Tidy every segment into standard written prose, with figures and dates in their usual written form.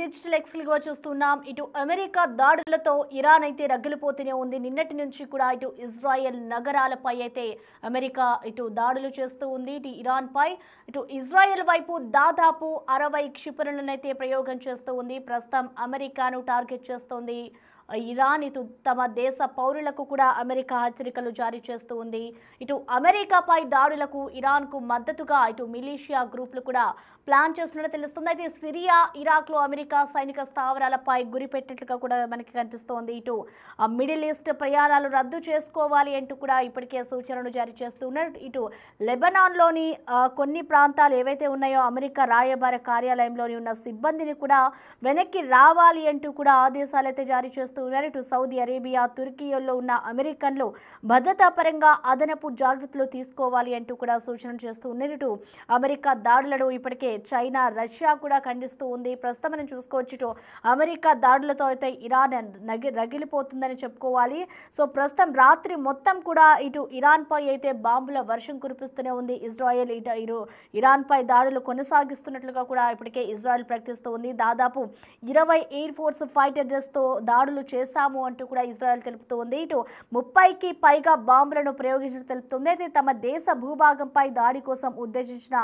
Digital ఎక్స్క్లూజివ్గా చూస్తున్నాం. ఇటు అమెరికా దాడులతో ఇరాన్ అయితే రగిలిపోతూనే ఉంది. నిన్నటి నుంచి కూడా ఇటు ఇజ్రాయెల్ నగరాలపై అయితే అమెరికా ఇటు దాడులు చేస్తూ ఉంది. ఇటు ఇరాన్పై ఇటు ఇజ్రాయెల్ వైపు దాదాపు 60 క్షిపణులను అయితే ప్రయోగం చేస్తూ ఉంది. ప్రస్తుతం అమెరికాను టార్గెట్ చేస్తోంది ఇరాన్. ఇటు తమ దేశ పౌరులకు కూడా అమెరికా హెచ్చరికలు జారీ చేస్తూ ఉంది. ఇటు అమెరికాపై దాడులకు ఇరాన్కు మద్దతుగా ఇటు మిలీషియా గ్రూపులు కూడా ప్లాన్ చేస్తున్నట్టు తెలుస్తుంది. అయితే సిరియా, ఇరాక్లో అమెరికా సైనిక స్థావరాలపై గురిపెట్టినట్లుగా కూడా మనకి కనిపిస్తోంది. ఇటు మిడిల్ ఈస్ట్ ప్రయాణాలు రద్దు చేసుకోవాలి అంటూ కూడా ఇప్పటికే సూచనలు జారీ చేస్తున్నారు. ఇటు లెబనాన్లోని కొన్ని ప్రాంతాలు ఏవైతే ఉన్నాయో అమెరికా రాయబార కార్యాలయంలోని ఉన్న సిబ్బందిని కూడా వెనక్కి రావాలి అంటూ కూడా ఆదేశాలు అయితే జారీ చేస్తున్నారు. ఇటు సౌదీ అరేబియా, తుర్కీలో ఉన్న అమెరికన్లు భద్రతా పరంగా అదనపు జాగ్రత్తలు తీసుకోవాలి అంటూ కూడా సూచనలు చేస్తూ ఉన్నారు. ఇటు అమెరికా దాడులను ఇప్పటికే చైనా, రష్యా కూడా ఖండిస్తూ ఉంది. ప్రస్తుతం మనం చూసుకోవచ్చు ఇటు అమెరికా దాడులతో అయితే ఇరాన్ రగిలిపోతుందని చెప్పుకోవాలి. సో ప్రస్తుతం రాత్రి మొత్తం కూడా ఇటు ఇరాన్పై అయితే బాంబుల వర్షం కురిపిస్తూనే ఉంది ఇజ్రాయెల్. ఇటు ఇరాన్పై దాడులు కొనసాగిస్తున్నట్లుగా కూడా ఇప్పటికే ఇజ్రాయెల్ ప్రకటిస్తూ ఉంది. దాదాపు 20 ఎయిర్ ఫోర్స్ ఫైటర్ జెట్స్తో దాడులు చేశాము అంటూ కూడా ఇజ్రాయెల్ తెలుపుతోంది. ఇటు 30కి పైగా బాంబులను ప్రయోగించినట్టు తెలుపుతుంది. అయితే తమ దేశ భూభాగంపై దాడి కోసం ఉద్దేశించిన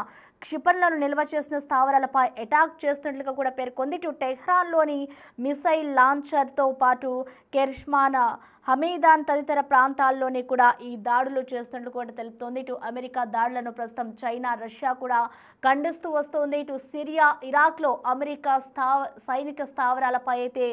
క్షిపణులను నిల్వ చేసిన స్థావరాలపై అటాక్ చేస్తున్నట్లుగా కూడా పేర్కొంది. ఇటు టెహ్రాన్లోని మిసైల్ లాంచర్తో పాటు కెర్ష్మాన్, హమీదాన్ తదితర ప్రాంతాల్లోని కూడా ఈ దాడులు చేస్తున్నట్లు కూడా తెలుపుతోంది. ఇటు అమెరికా దాడులను ప్రస్తుతం చైనా, రష్యా కూడా ఖండిస్తూ వస్తోంది. ఇటు సిరియా, ఇరాక్లో అమెరికా సైనిక స్థావరాలపై అయితే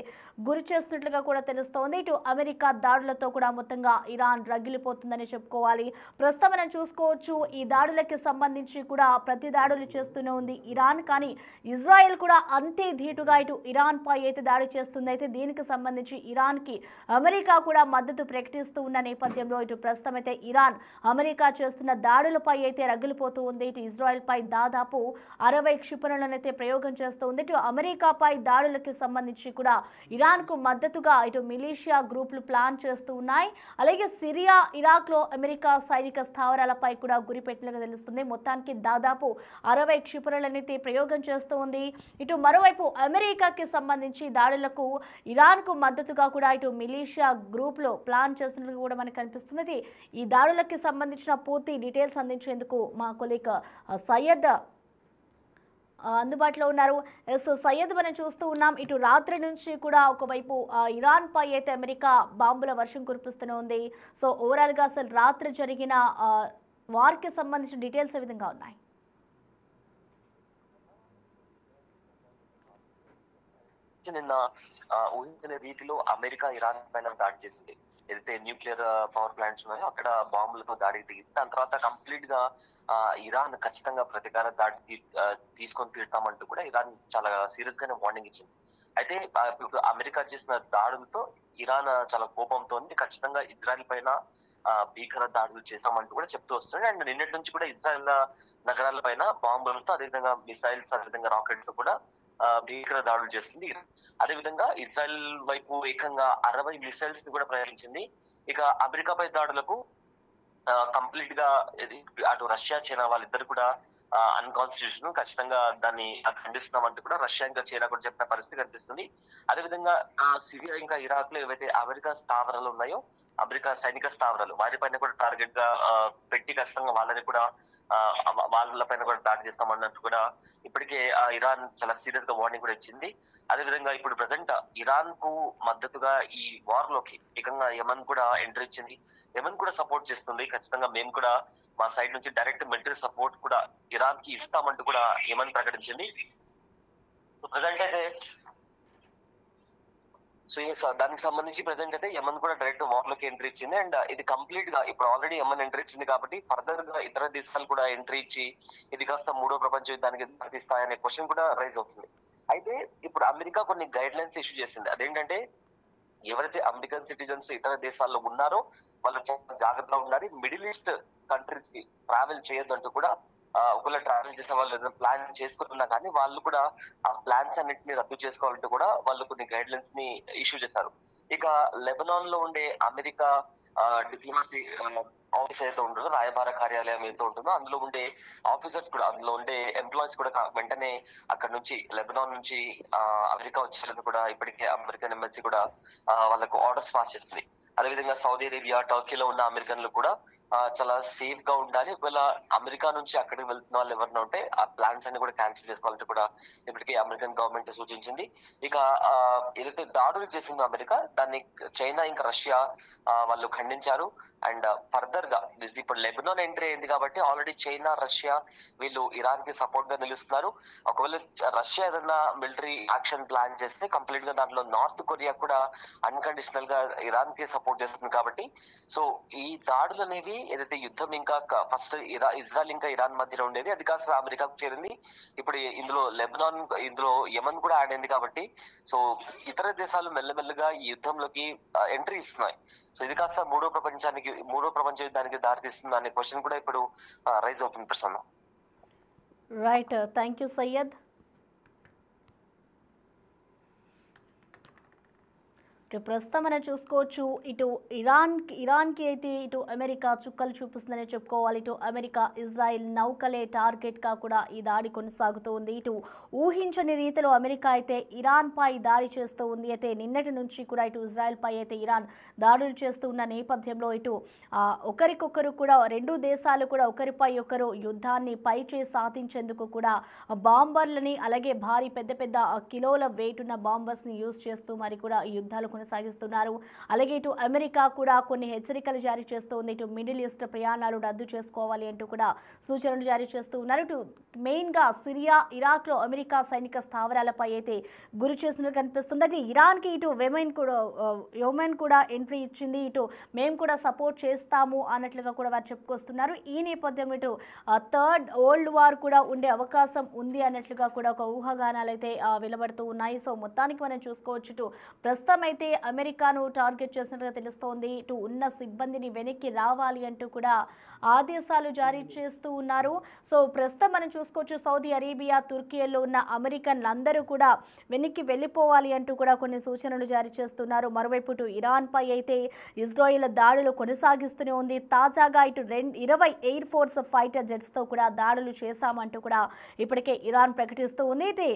గురి చేస్తున్నట్లుగా కూడా తెలుస్తోంది. ఇటు అమెరికా దాడులతో కూడా మొత్తంగా ఇరాన్ రగిలిపోతుందని చెప్పుకోవాలి. ప్రస్తుతం మనం చూసుకోవచ్చు ఈ దాడులకి సంబంధించి కూడా ప్రతి దాడులు చేస్తూనే ఉంది ఇరాన్. కానీ ఇజ్రాయెల్ కూడా అంతే ధీటుగా ఇటు ఇరాన్పై అయితే దాడి చేస్తుంది. అయితే దీనికి సంబంధించి ఇరాన్కి అమెరికా కూడా మద్దతు ప్రకటిస్తూ ఉన్న నేపథ్యంలో ఇటు ప్రస్తుతం అయితే ఇరాన్ అమెరికా చేస్తున్న దాడులపై అయితే రగిలిపోతూ ఉంది. ఇటు ఇజ్రాయెల్ పై దాదాపు 60 క్షిపణులను అయితే ప్రయోగం చేస్తూ ఉంది. ఇటు అమెరికాపై దాడులకి సంబంధించి కూడా ఇరాన్కు మద్దతుగా ఇటు మిలీషియా గ్రూపులు ప్లాన్ చేస్తూ ఉన్నాయి. అలాగే సిరియా, ఇరాక్లో అమెరికా సైనిక స్థావరాలపై కూడా గురిపెట్టినట్లుగా తెలుస్తుంది. మొత్తానికి దాదాపు 60 క్షిపణులను అయితే ప్రయోగం చేస్తూ ఉంది. ఇటు మరోవైపు అమెరికాకి సంబంధించి దాడులకు ఇరాన్కు మద్దతుగా కూడా ఇటు మిలీషియా గ్రూపులు ప్లాన్ చేస్తున్నట్టు కూడా మనకు కనిపిస్తుంది. ఈ దాడులకి సంబంధించిన పూర్తి డీటెయిల్స్ అందించేందుకు మా కొలీగ్ సయ్యద్ అందుబాటులో ఉన్నారు. సయ్యద్, మనం చూస్తూ ఉన్నాం ఇటు రాత్రి నుంచి కూడా ఒకవైపు ఇరాన్ పై అయితే అమెరికా బాంబుల వర్షం కురిపిస్తూనే ఉంది. సో ఓవరాల్గా అసలు రాత్రి జరిగిన వార్కి సంబంధించిన డీటెయిల్స్ ఏ విధంగా ఉన్నాయి? నిన్న ఊహించిన రీతిలో అమెరికా ఇరాన్ పైన దాడి చేసింది. ఏదైతే న్యూక్లియర్ పవర్ ప్లాంట్స్ ఉన్నాయో అక్కడ బాంబులతో దాడికి దిగింది. దాని తర్వాత కంప్లీట్ గా ఇరాన్ ఖచ్చితంగా ప్రతీకార దాడి తీసుకొని తీరుతామంటూ కూడా ఇరాన్ చాలా సీరియస్ గానే వార్నింగ్ ఇచ్చింది. అయితే ఇప్పుడు అమెరికా చేసిన దాడులతో ఇరాన్ చాలా కోపంతో ఖచ్చితంగా ఇజ్రాయెల్ పైన భీకర దాడులు చేస్తామంటూ కూడా చెప్తూ వస్తుంది. అండ్ నిన్నటి నుంచి కూడా ఇజ్రాయెల్ నగరాల పైన బాంబులతో, అదేవిధంగా మిసైల్స్, అదేవిధంగా రాకెట్స్ తో కూడా భీకర దాడులు చేస్తుంది. అదేవిధంగా ఇజ్రాయెల్ వైపు ఏకంగా 60 మిసైల్స్ ని కూడా ప్రయోగించింది. ఇక అమెరికాపై దాడులకు కంప్లీట్ గా అటు రష్యా, చైనా వాళ్ళిద్దరు కూడా అన్కాన్స్టిట్యూషన్, ఖచ్చితంగా దాన్ని ఖండిస్తున్నామంటూ కూడా రష్యా ఇంకా చైనా కూడా చెప్పిన పరిస్థితి కనిపిస్తుంది. అదేవిధంగా సిరియా ఇంకా ఇరాక్ లో ఏవైతే అమెరికా స్థావరాలు ఉన్నాయో, అమెరికా సైనిక స్థావరాలు, వారిపైన కూడా టార్గెట్ గా పెట్టి ఖచ్చితంగా వాళ్ళని కూడా వాళ్ళపైన కూడా దాడి చేస్తామన్నట్టు కూడా ఇప్పటికే ఇరాన్ చాలా సీరియస్ గా వార్నింగ్ కూడా ఇచ్చింది. అదేవిధంగా ఇప్పుడు ప్రెసెంట్ ఇరాన్ కు మద్దతుగా ఈ వార్ లోకి ఏకంగా యమన్ కూడా ఎంట్రీ ఇచ్చింది. యమన్ కూడా సపోర్ట్ చేస్తుంది. ఖచ్చితంగా మేము కూడా మా సైడ్ నుంచి డైరెక్ట్ మిలిటరీ సపోర్ట్ కూడా ఇరాన్ కి ఇస్తామంటూ కూడా యమన్ ప్రకటించింది. ప్రెసెంట్ అయితే దానికి సంబంధించి ప్రెసెంట్ అయితే యమన్ కూడా డైరెక్ట్ వార్ లోకి ఎంట్రీ ఇచ్చింది. అండ్ ఇది కంప్లీట్ గా ఇప్పుడు ఆల్రెడీ యమన్ ఎంట్రీ ఇచ్చింది కాబట్టి ఫర్దర్ గా ఇతర దేశాలు కూడా ఎంట్రీ ఇచ్చి ఇది కాస్త 3వ ప్రపంచ యుద్ధానికి దారితీస్తాయనే క్వశ్చన్ కూడా రైజ్ అవుతుంది. అయితే ఇప్పుడు అమెరికా కొన్ని గైడ్ లైన్స్ ఇష్యూ చేసింది. అదేంటంటే ఎవరైతే అమెరికన్ సిటిజన్స్ ఇతర దేశాల్లో ఉన్నారో వాళ్ళు చాలా జాగ్రత్తగా ఉండాలి. మిడిల్ ఈస్ట్ కంట్రీస్ కి ట్రావెల్ చేయొద్దంటూ కూడా ఒకవేళ ట్రావెల్ చేసిన వాళ్ళు ఏదైనా ప్లాన్ చేసుకుంటున్నా కానీ వాళ్ళు కూడా ఆ ప్లాన్స్ అన్నింటినీ రద్దు చేసుకోవాలంటూ కూడా వాళ్ళు కొన్ని గైడ్ లైన్స్ ని ఇష్యూ చేశారు. ఇక లెబనాన్ లో ఉండే అమెరికా డిప్లొమసీ ఆఫీస్ ఏదైతే ఉంటుందో, రాయబార కార్యాలయం ఏదైతే ఉంటుందో అందులో ఉండే ఆఫీసర్స్ కూడా, అందులో ఉండే ఎంప్లాయీస్ కూడా వెంటనే అక్కడ నుంచి లెబనాన్ నుంచి అమెరికా వచ్చేది కూడా ఇప్పటికే అమెరికన్ ఎంబసీ కూడా వాళ్ళకు ఆర్డర్స్ పాస్ చేస్తుంది. అదేవిధంగా సౌదీ అరేబియా, టర్కీలో ఉన్న అమెరికన్లు కూడా చాలా సేఫ్ గా ఉండాలి. ఒకవేళ అమెరికా నుంచి అక్కడికి వెళ్తున్న వాళ్ళు ఎవరైనా ఉంటే ఆ ప్లాన్స్ అన్ని కూడా క్యాన్సిల్ చేసుకోవాలంటే కూడా ఇప్పటికే అమెరికన్ గవర్నమెంట్ సూచించింది. ఇక ఏదైతే దాడులు చేసిందో అమెరికా, దాన్ని చైనా ఇంకా రష్యా వాళ్ళు ఖండించారు. అండ్ ఫర్దర్ గా ఇప్పుడు లెబనాన్ ఎంట్రీ అయింది కాబట్టి ఆల్రెడీ చైనా, రష్యా వీళ్ళు ఇరాన్ కి సపోర్ట్ గా నిలుస్తున్నారు. ఒకవేళ రష్యా ఏదైనా మిలిటరీ యాక్షన్ ప్లాన్ చేస్తే కంప్లీట్ గా దాంట్లో నార్త్ కొరియా కూడా అన్కండిషనల్ గా ఇరాన్ కి సపోర్ట్ చేస్తుంది. కాబట్టి సో ఈ దాడులు అనేవి ఏదైతే యుద్ధం ఇంకా ఫస్ట్ ఇజ్రాయెల్ ఇంకా ఇరాన్ మధ్యలో ఉండేది, అది కాస్త అమెరికాకు చేరింది. ఇప్పుడు ఇందులో లెబనాన్, ఇందులో యమన్ కూడా యాడ్ అయింది. కాబట్టి సో ఇతర దేశాలు మెల్లమెల్లగా ఈ యుద్ధంలోకి ఎంట్రీ ఇస్తున్నాయి. సో ఇది కాస్త మూడో ప్రపంచ యుద్ధానికి దారితీస్తుంది అనే క్వశ్చన్ కూడా ఇప్పుడు రైజ్ అవుతుంది Prasanna. Right, thank you Syed. ప్రస్తుతం మనం చూసుకోవచ్చు, ఇటు ఇరాన్కి అయితే ఇటు అమెరికా చుక్కలు చూపిస్తుందని చెప్పుకోవాలి. ఇటు అమెరికా ఇజ్రాయెల్ నౌకలే టార్గెట్గా కూడా ఈ దాడి కొనసాగుతూ ఉంది. ఇటు ఊహించని రీతిలో అమెరికా అయితే ఇరాన్పై దాడి చేస్తూ ఉంది. అయితే నిన్నటి నుంచి కూడా ఇటు ఇజ్రాయెల్పై అయితే ఇరాన్ దాడులు చేస్తూ ఉన్న నేపథ్యంలో ఇటు ఒకరికొకరు కూడా, రెండు దేశాలు కూడా ఒకరిపై ఒకరు యుద్ధాన్ని పైచే సాధించేందుకు కూడా బాంబర్లని, అలాగే భారీ పెద్ద పెద్ద కిలోల వెయిట్ ఉన్న బాంబర్స్ని యూజ్ చేస్తూ మరి కూడా ఈ యుద్ధాలు కొనసాగిస్తున్నారు. అలాగే ఇటు అమెరికా కూడా కొన్ని హెచ్చరికలు జారీ చేస్తుంది. ఇటు మిడిల్ ఈస్ట్ ప్రయాణాలు రద్దు చేసుకోవాలి అంటూ కూడా సూచనలు జారీ చేస్తూ ఉన్నారు. ఇటు మెయిన్గా సిరియా, ఇరాక్లో అమెరికా సైనిక స్థావరాలపై అయితే గురి చేస్తున్నట్టు కనిపిస్తుంది. అయితే ఇరాన్కి ఇటు యెమెన్ కూడా ఎంట్రీ ఇచ్చింది. ఇటు మేము కూడా సపోర్ట్ చేస్తాము అన్నట్లుగా కూడా వారు చెప్పుకొస్తున్నారు. ఈ నేపథ్యం ఇటు థర్డ్ వరల్డ్ వార్ కూడా ఉండే అవకాశం ఉంది అన్నట్లుగా కూడా ఒక ఊహాగానాలు అయితే వెలువడుతూ ఉన్నాయి. సో మొత్తానికి మనం చూసుకోవచ్చు, ఇటు ప్రస్తుతం అయితే అమెరికాను టార్గెట్ చేసినట్టుగా తెలుస్తోంది. ఇటు ఉన్న సిబ్బందిని వెనక్కి రావాలి అంటూ కూడా ఆదేశాలు జారీ చేస్తూ ఉన్నారు. సో ప్రస్తుతం మనం చూసుకోవచ్చు, సౌదీ అరేబియా, తుర్కీలో ఉన్న అమెరికన్లందరూ కూడా వెనక్కి వెళ్ళిపోవాలి అంటూ కూడా కొన్ని సూచనలు జారీ చేస్తున్నారు. మరోవైపు ఇటు ఇరాన్పై అయితే ఇజ్రాయెల్ దాడులు కొనసాగిస్తూనే ఉంది. తాజాగా ఇటు 20 ఎయిర్ ఫోర్స్ ఫైటర్ జెట్స్తో కూడా దాడులు చేశామంటూ కూడా ఇప్పటికే ఇరాన్ ప్రకటిస్తూ ఉంది. అయితే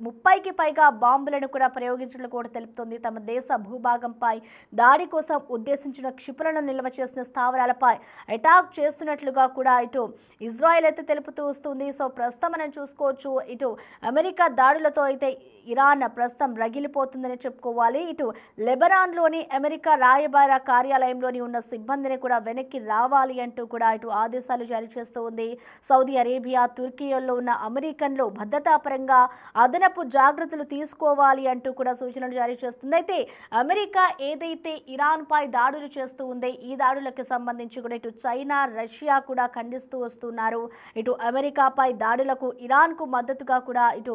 30కి పైగా బాంబులను కూడా ప్రయోగించినట్లు కూడా తెలుపుతుంది. తమ దేశ భూభాగంపై దాడి కోసం ఉద్దేశించిన క్షిపణులను నిల్వ చేసిన స్థావరాలపై అటాక్ చేస్తున్నట్లుగా కూడా ఇటు ఇజ్రాయెల్ అయితే తెలుపుతూ వస్తుంది. సో ప్రస్తుతం మనం చూసుకోవచ్చు, ఇటు అమెరికా దాడులతో అయితే ఇరాన్ ప్రస్తుతం రగిలిపోతుందని చెప్పుకోవాలి. ఇటు లెబనాన్లోని అమెరికా రాయబార కార్యాలయంలోని ఉన్న సిబ్బందిని కూడా వెనక్కి రావాలి అంటూ కూడా ఇటు ఆదేశాలు జారీ చేస్తూ ఉంది. సౌదీ అరేబియా, తుర్కీలో ఉన్న అమెరికన్లు భద్రతాపరంగా అదనపు జాగ్రత్తలు తీసుకోవాలి అంటూ కూడా సూచనలు జారీ చేస్తుంది. అయితే అమెరికా ఏదైతే ఇరాన్పై దాడులు చేస్తూ ఉందో, ఈ దాడులకు సంబంధించి కూడా ఇటు చైనా, రష్యా కూడా ఖండిస్తూ వస్తున్నారు. ఇటు అమెరికాపై దాడులకు ఇరాన్కు మద్దతుగా కూడా ఇటు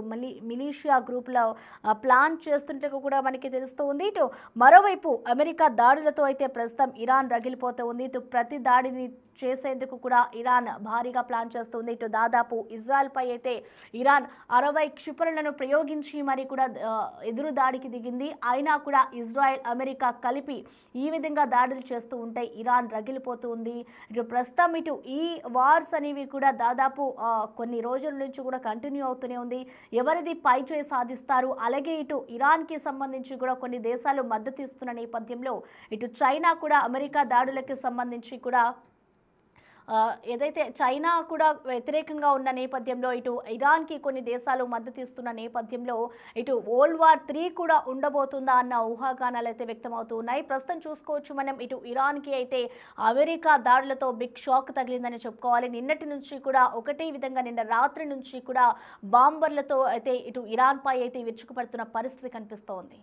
మిలీషియా గ్రూపులో ప్లాన్ చేస్తుంటే కూడా మనకి తెలుస్తూ ఉంది. ఇటు మరోవైపు అమెరికా దాడులతో అయితే ప్రస్తుతం ఇరాన్ రగిలిపోతూ ఉంది. ఇటు ప్రతి దాడిని చేసేందుకు కూడా ఇరాన్ భారీగా ప్లాన్ చేస్తుంది. ఇటు దాదాపు ఇజ్రాయెల్పై అయితే ఇరాన్ 60 క్షిపణులను ప్రయోగించి మరి కూడా ఎదురు దాడికి దిగింది. అయినా కూడా ఇజ్రాయెల్, అమెరికా కలిపి ఈ విధంగా దాడులు చేస్తూ ఉంటే ఇరాన్ రగిలిపోతూ ఉంది. ఇటు ప్రస్తుతం ఇటు ఈ వార్స్ అనేవి కూడా దాదాపు కొన్ని రోజుల నుంచి కూడా కంటిన్యూ అవుతూనే ఉంది. ఎవరిది పైచేయి సాధిస్తారు, అలాగే ఇటు ఇరాన్కి సంబంధించి కూడా కొన్ని దేశాలు మద్దతు ఇస్తున్న నేపథ్యంలో ఇటు చైనా కూడా అమెరికా దాడులకి సంబంధించి కూడా ఏదైతే చైనా కూడా వ్యతిరేకంగా ఉన్న నేపథ్యంలో ఇటు ఇరాన్కి కొన్ని దేశాలు మద్దతు ఇస్తున్న నేపథ్యంలో ఇటు వరల్డ్ వార్ 3 కూడా ఉండబోతుందా అన్న ఊహాగానాలు అయితే వ్యక్తమవుతూ ఉన్నాయి. ప్రస్తుతం చూసుకోవచ్చు మనం, ఇటు ఇరాన్కి అయితే అమెరికా దాడులతో బిగ్ షాక్ తగిలిందని చెప్పుకోవాలి. నిన్నటి నుంచి కూడా ఒకటే విధంగా నిన్న రాత్రి నుంచి కూడా బాంబర్లతో అయితే ఇటు ఇరాన్పై అయితే విరుచుకుపడుతున్న పరిస్థితి కనిపిస్తోంది.